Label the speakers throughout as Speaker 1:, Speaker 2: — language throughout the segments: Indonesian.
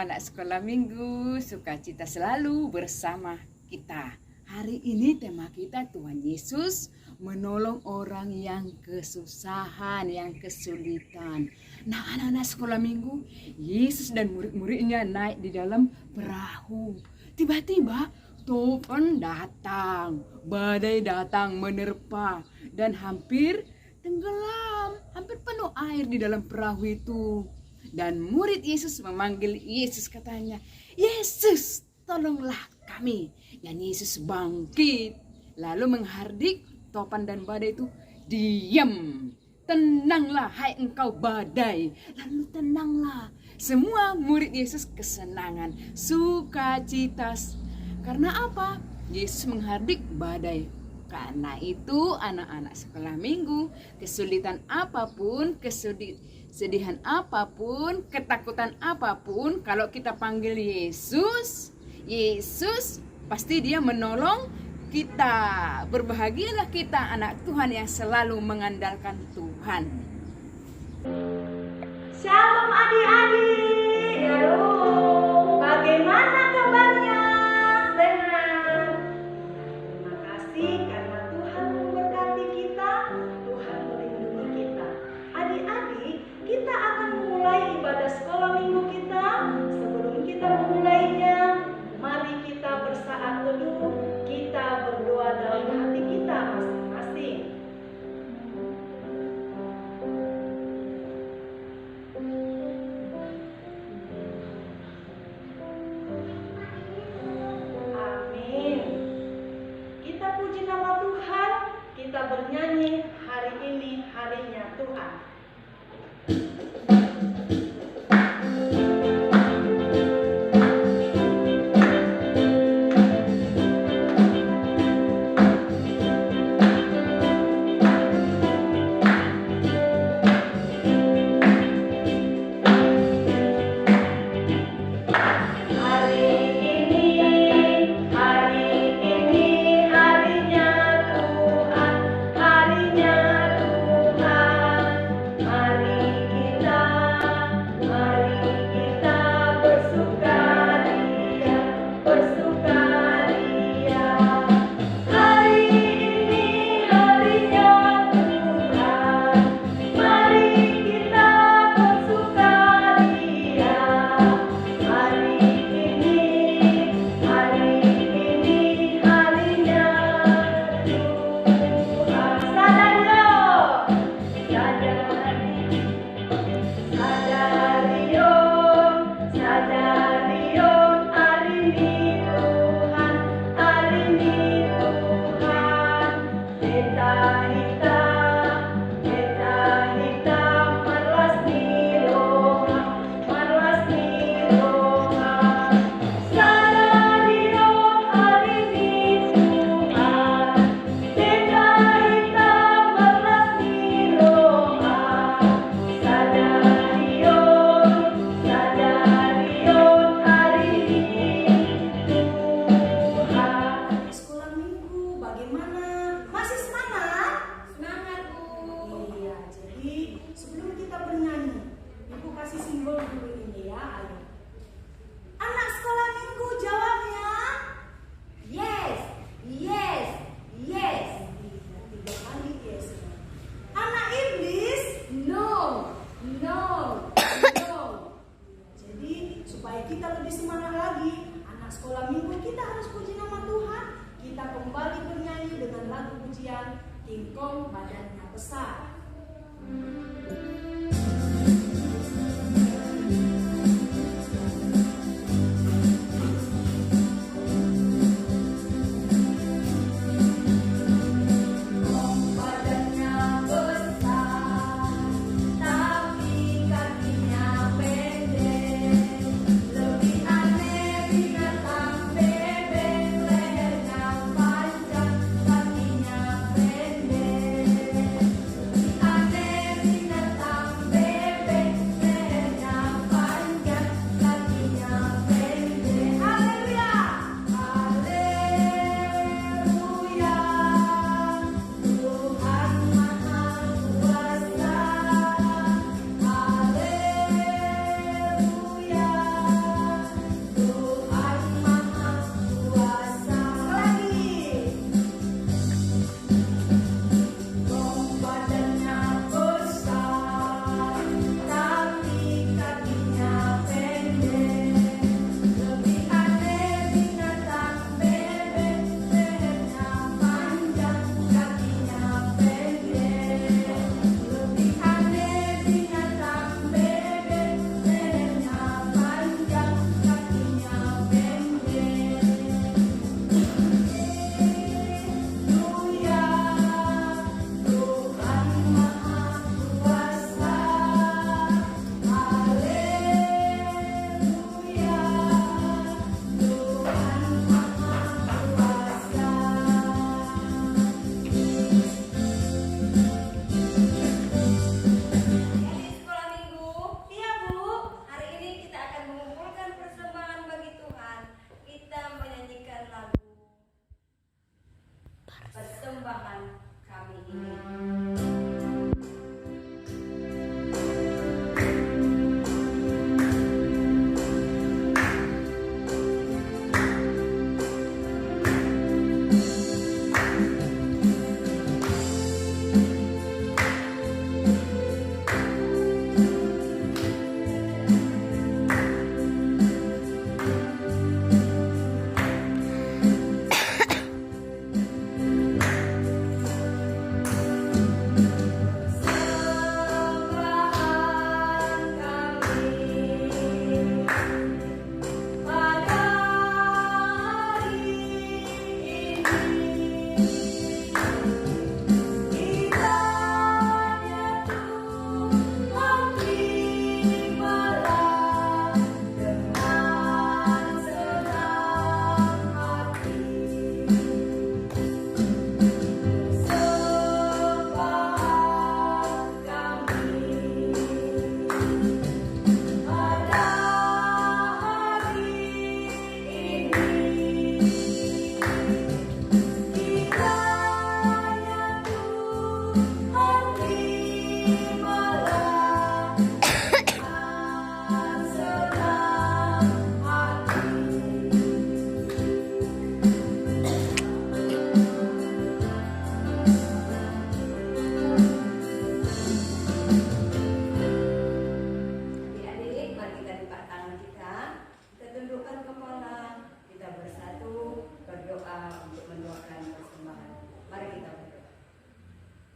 Speaker 1: anak sekolah minggu, sukacita selalu bersama kita. Hari ini tema kita Tuhan Yesus menolong orang yang kesusahan, yang kesulitan. Nah, anak-anak sekolah minggu, Yesus dan murid-muridnya naik di dalam perahu. Tiba-tiba topan datang, badai datang menerpa dan hampir tenggelam, hampir penuh air di dalam perahu itu. Dan murid Yesus memanggil Yesus, katanya, "Yesus, tolonglah kami." Dan Yesus bangkit, lalu menghardik topan dan badai itu. "Diam, tenanglah hai engkau badai." Lalu tenanglah. Semua murid Yesus kesenangan, sukacita. Karena apa? Yesus menghardik badai. Karena itu anak-anak sekolah minggu, kesulitan apapun, kesedihan apapun, ketakutan apapun, kalau kita panggil Yesus, Yesus pasti dia menolong kita. Berbahagialah kita anak Tuhan yang selalu mengandalkan Tuhan.
Speaker 2: Shalom adik-adik. Halo, bagaimana kabarnya? Sehat? Terima kasih karena Tuhan memberkati kita, Tuhan melindungi kita. Adik-adik, kita akan memulai ibadah sekolah minggu kita. Sebelum kita memulainya, mari kita bersaat teduh, kita berdoa dalam hati kita masing-masing. Amin. Kita puji nama Tuhan, kita bernyanyi, hari ini harinya Tuhan. Harinya Tuhan, harinya Tuhan.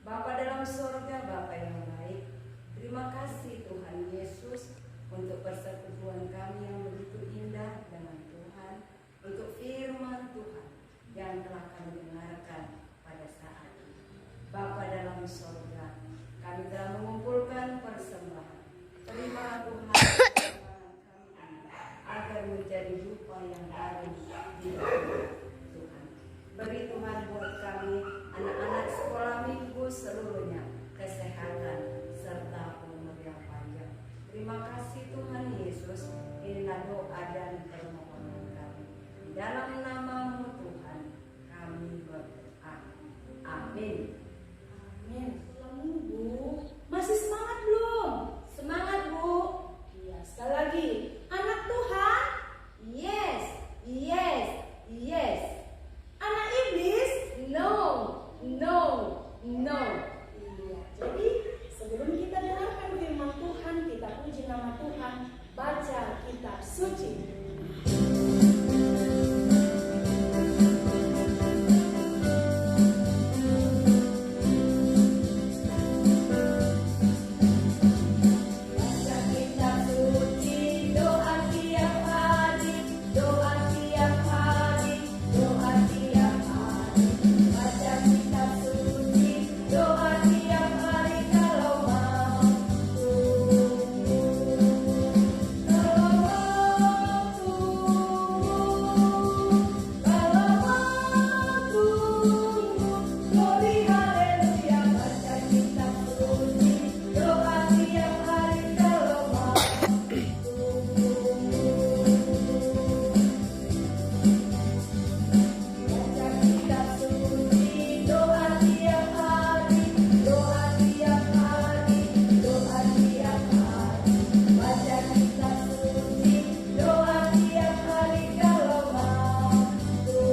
Speaker 3: Bapa dalam sorga, Bapa yang baik, terima kasih Tuhan Yesus untuk persekutuan kami yang begitu indah dengan Tuhan, untuk firman Tuhan yang telah kami dengarkan pada saat ini. Bapa dalam sorga, kami telah mengumpulkan persembahan. Terima Tuhan persembahan kami ini agar menjadi rupa yang baru di dalam Tuhan. Beri Tuhan buat kami anak-anak sekolah minggu seluruhnya kesehatan serta umur yang panjang. Terima kasih Tuhan Yesus. Inilah doa dan permohonan kami. Di dalam nama-Mu Tuhan kami berdoa. Amin.
Speaker 2: Amin. Bu, masih semangat belum?
Speaker 3: Semangat Bu.
Speaker 2: Iya, sekali lagi. Anak Tuhan?
Speaker 3: Yes, yes, yes.
Speaker 2: Anak iblis?
Speaker 3: No, no, no.
Speaker 2: Iya, jadi sebelum kita dengarkan firman Tuhan, kita puji nama Tuhan, baca kitab suci.
Speaker 3: Baca kitab suci, doa tiap hari, doa tiap hari, doa tiap hari. Baca kitab suci, doa tiap hari kalau mampu. Kalau mampu, kalau mampu. Glory haleluya, baca kitab suci, doa tiap hari kalau mampu. Baca kitab suci, doa tiap hari, doa tiap hari, doa tiap hari. Baca kitab suci, doa tiap hari kalau mampu.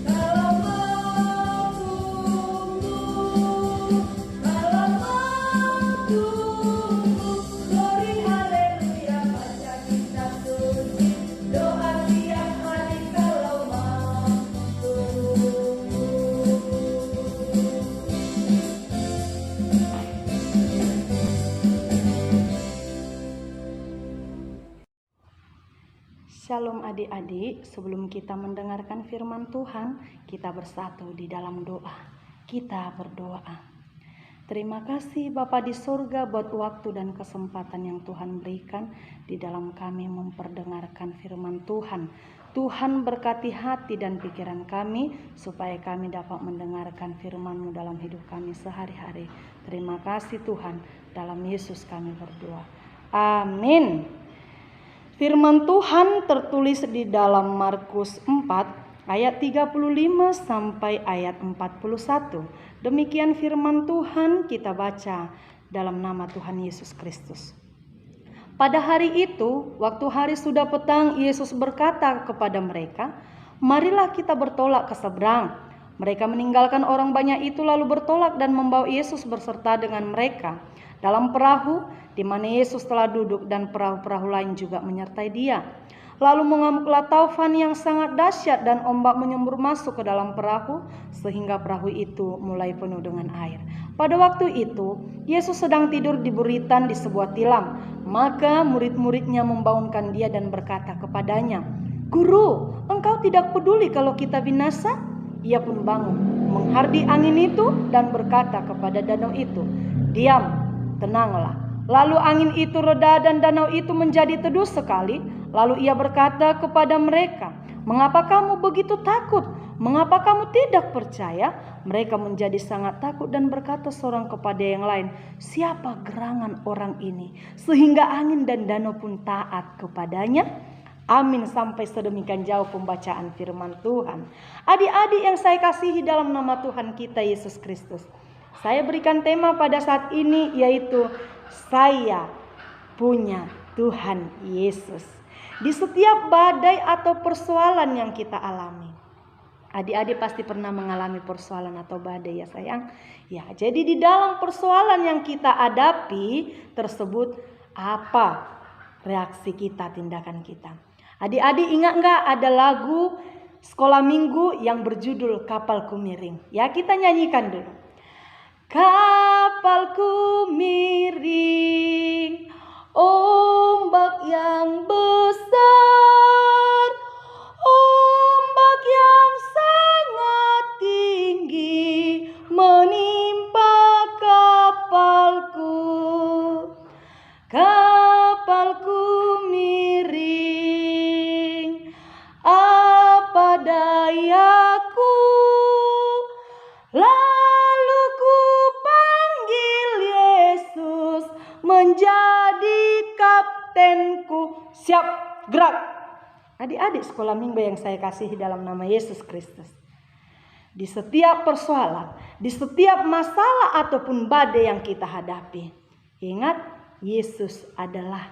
Speaker 3: Kalau mampu, kalau mampu. Glory haleluya, baca kitab suci, doa tiap hari kalau mampu.
Speaker 2: Shalom adik-adik, sebelum kita mendengarkan firman Tuhan, kita bersatu di dalam doa. Kita berdoa. Terima kasih Bapa di surga buat waktu dan kesempatan yang Tuhan berikan di dalam kami memperdengarkan firman Tuhan. Tuhan berkati hati dan pikiran kami supaya kami dapat mendengarkan firman-Mu dalam hidup kami sehari-hari. Terima kasih Tuhan, dalam Yesus kami berdoa. Amin. Firman Tuhan tertulis di dalam Markus 4 ayat 35 sampai ayat 41. Demikian firman Tuhan kita baca dalam nama Tuhan Yesus Kristus. Pada hari itu, waktu hari sudah petang, Yesus berkata kepada mereka, "Marilah kita bertolak ke seberang." Mereka meninggalkan orang banyak itu lalu bertolak dan membawa Yesus berserta dengan mereka dalam perahu di mana Yesus telah duduk, dan perahu-perahu lain juga menyertai Dia. Lalu mengamuklah taufan yang sangat dahsyat dan ombak menyembur masuk ke dalam perahu sehingga perahu itu mulai penuh dengan air. Pada waktu itu Yesus sedang tidur di buritan di sebuah tilam. Maka murid-muridnya membangunkan Dia dan berkata kepadanya, "Guru, engkau tidak peduli kalau kita binasa?" Ia pun bangun, menghardi angin itu dan berkata kepada danau itu, "Diam, tenanglah." Lalu angin itu reda dan danau itu menjadi teduh sekali. Lalu Ia berkata kepada mereka, "Mengapa kamu begitu takut? Mengapa kamu tidak percaya?" Mereka menjadi sangat takut dan berkata seorang kepada yang lain, "Siapa gerangan orang ini sehingga angin dan danau pun taat kepadanya?" Amin. Sampai sedemikian jauh pembacaan firman Tuhan. Adik-adik yang saya kasihi dalam nama Tuhan kita Yesus Kristus, Saya berikan tema pada saat ini yaitu saya punya Tuhan Yesus. Di setiap badai atau persoalan yang kita alami. Adik-adik pasti pernah mengalami persoalan atau badai ya sayang. Ya, jadi di dalam persoalan yang kita hadapi tersebut apa reaksi kita, tindakan kita. Adik-adik ingat nggak ada lagu sekolah minggu yang berjudul Kapalku Miring? Ya, kita nyanyikan dulu. Kapalku miring, ombak yang besar, ombak yang sangat tinggi menimpa kapalku. Kapalku miring, apa dayaku? Lalu ku panggil Yesus menjadi kaptenku. Siap, gerak. Adik-adik sekolah minggu yang saya kasihi dalam nama Yesus Kristus. Di setiap persoalan, di setiap masalah ataupun badai yang kita hadapi, ingat Yesus adalah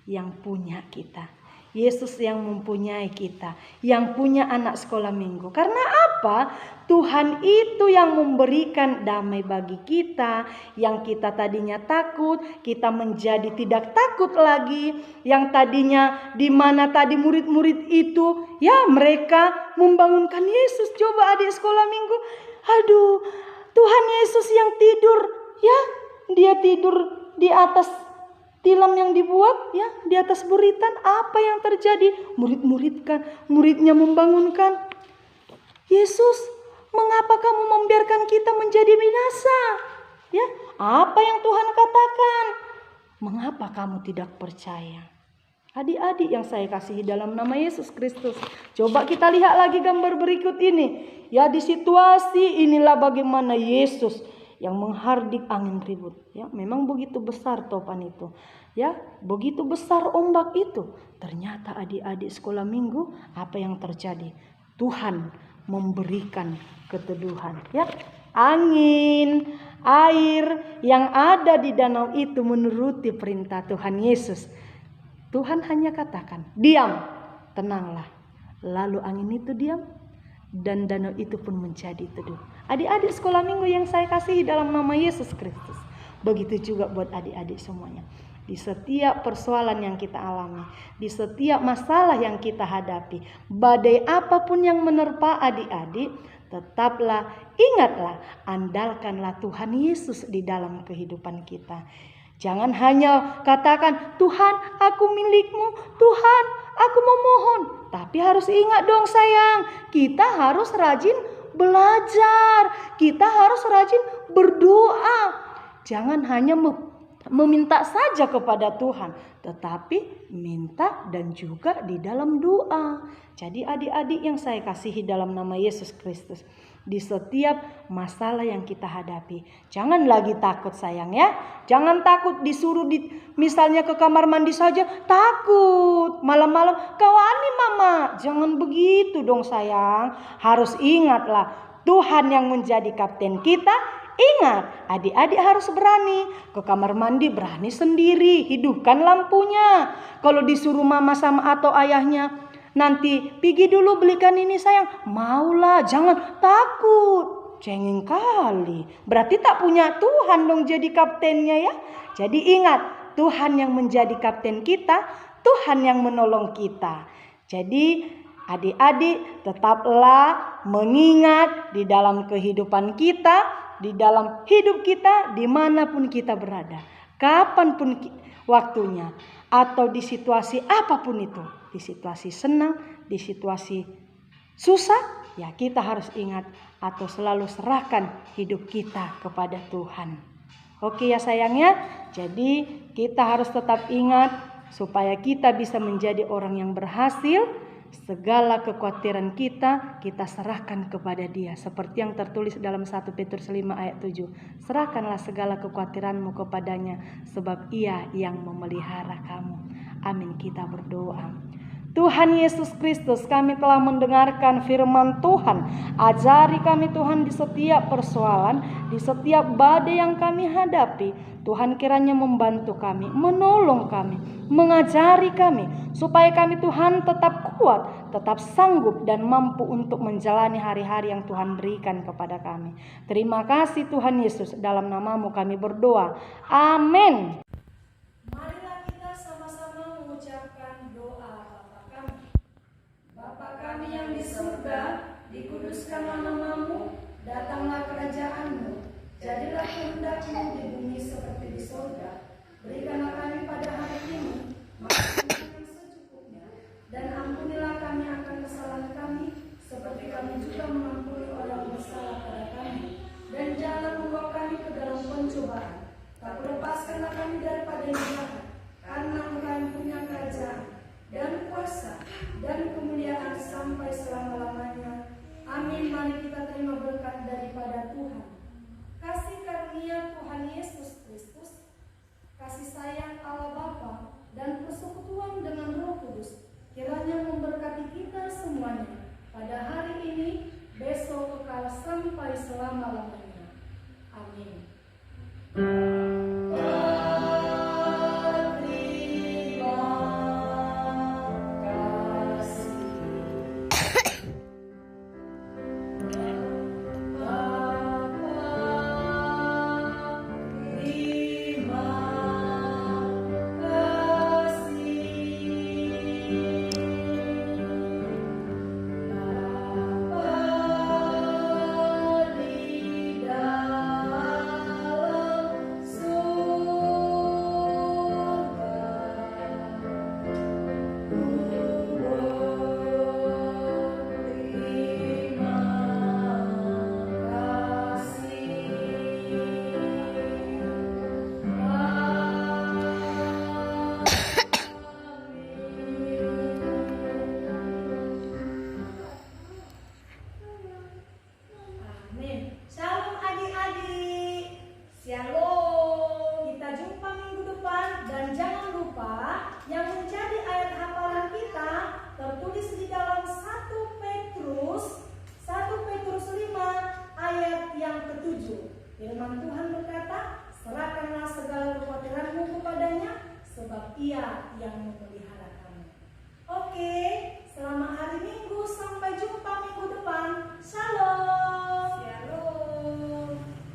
Speaker 2: yang punya kita. Yesus yang mempunyai kita, yang punya anak sekolah minggu. Karena apa? Tuhan itu yang memberikan damai bagi kita. Yang kita tadinya takut, kita menjadi tidak takut lagi. Yang tadinya di mana tadi murid-murid itu, ya mereka membangunkan Yesus. Coba adik sekolah minggu, aduh, Tuhan Yesus yang tidur, ya dia tidur di atas tilam yang dibuat, ya di atas buritan. Apa yang terjadi? Muridnya membangunkan, Yesus, mengapa kamu membiarkan kita menjadi binasa? Ya, apa yang Tuhan katakan? Mengapa kamu tidak percaya? Adik-adik yang saya kasihi dalam nama Yesus Kristus, coba kita lihat lagi gambar berikut ini. Ya, di situasi inilah bagaimana Yesus yang menghardik angin ribut. Ya, memang begitu besar topan itu. Ya, begitu besar ombak itu. Ternyata adik-adik sekolah minggu, apa yang terjadi? Tuhan memberikan keteduhan. Ya, angin, air yang ada di danau itu menuruti perintah Tuhan Yesus. Tuhan hanya katakan, diam, tenanglah. Lalu angin itu diam dan danau itu pun menjadi teduh. Adik-adik sekolah minggu yang saya kasihi dalam nama Yesus Kristus. Begitu juga buat adik-adik semuanya. Di setiap persoalan yang kita alami, di setiap masalah yang kita hadapi, badai apapun yang menerpa adik-adik, tetaplah, ingatlah, andalkanlah Tuhan Yesus di dalam kehidupan kita. Jangan hanya katakan, Tuhan aku milikmu, Tuhan aku memohon. Tapi harus ingat dong sayang, kita harus rajin belajar, kita harus rajin berdoa. Jangan hanya meminta saja kepada Tuhan, tetapi minta dan juga di dalam doa. Jadi adik-adik yang saya kasihi dalam nama Yesus Kristus, di setiap masalah yang kita hadapi, jangan lagi takut sayang ya. Jangan takut disuruh misalnya ke kamar mandi saja takut. Malam-malam kawani mama. Jangan begitu dong sayang. Harus ingatlah Tuhan yang menjadi kapten kita. Ingat, adik-adik harus berani ke kamar mandi, berani sendiri, hidupkan lampunya. Kalau disuruh mama sama atau ayahnya, nanti pergi dulu belikan ini sayang, maulah, jangan takut, cengeng kali. Berarti tak punya Tuhan dong jadi kaptennya ya. Jadi ingat, Tuhan yang menjadi kapten kita, Tuhan yang menolong kita. Jadi adik-adik tetaplah mengingat di dalam kehidupan kita, di dalam hidup kita, dimanapun kita berada, kapanpun waktunya, atau di situasi apapun itu, di situasi senang, di situasi susah, ya kita harus ingat atau selalu serahkan hidup kita kepada Tuhan. Oke ya sayangnya, jadi kita harus tetap ingat supaya kita bisa menjadi orang yang berhasil. Segala kekhawatiran kita serahkan kepada Dia. Seperti yang tertulis dalam 1 Petrus 5 ayat 7. Serahkanlah segala kekhawatiranmu kepadanya, sebab Ia yang memelihara kamu. Amin, kita berdoa. Tuhan Yesus Kristus, kami telah mendengarkan firman Tuhan. Ajari kami Tuhan di setiap persoalan, di setiap badai yang kami hadapi. Tuhan kiranya membantu kami, menolong kami, mengajari kami, supaya kami Tuhan tetap kuat, tetap sanggup dan mampu untuk menjalani hari-hari yang Tuhan berikan kepada kami. Terima kasih Tuhan Yesus, dalam nama-Mu kami berdoa. Amin. Marilah kita sama-sama mengucapkan doa Bapa kami.
Speaker 3: Bapa kami yang di surga, dikuduskanlah nama-Mu, datanglah kerajaan-Mu, jadilah kehendak-Mu di bumi seperti di surga. Berikanlah kami pada hari ini makan yang secukupnya, dan ampunilah kami akan kesalahan kami, seperti kami juga mengampuni orang bersalah pada kami. Dan jangan membawa kami ke dalam pencobaan, tapi lepaskanlah kami daripada yang jahat, karena Engkau yang punya kerajaan dan kuasa dan kemuliaan sampai selama-lamanya. Amin. Mari kita terima berkat daripada Tuhan. Kasih karunia Tuhan Yesus Kristus, kasih sayang Allah Bapa, dan persekutuan dengan Roh Kudus kiranya memberkati kita semuanya pada hari ini, besok, kekal sampai selama-lamanya. Amin. Firman Tuhan berkata, serahkanlah segala kekhawatiranmu kepadanya, sebab Ia yang memelihara.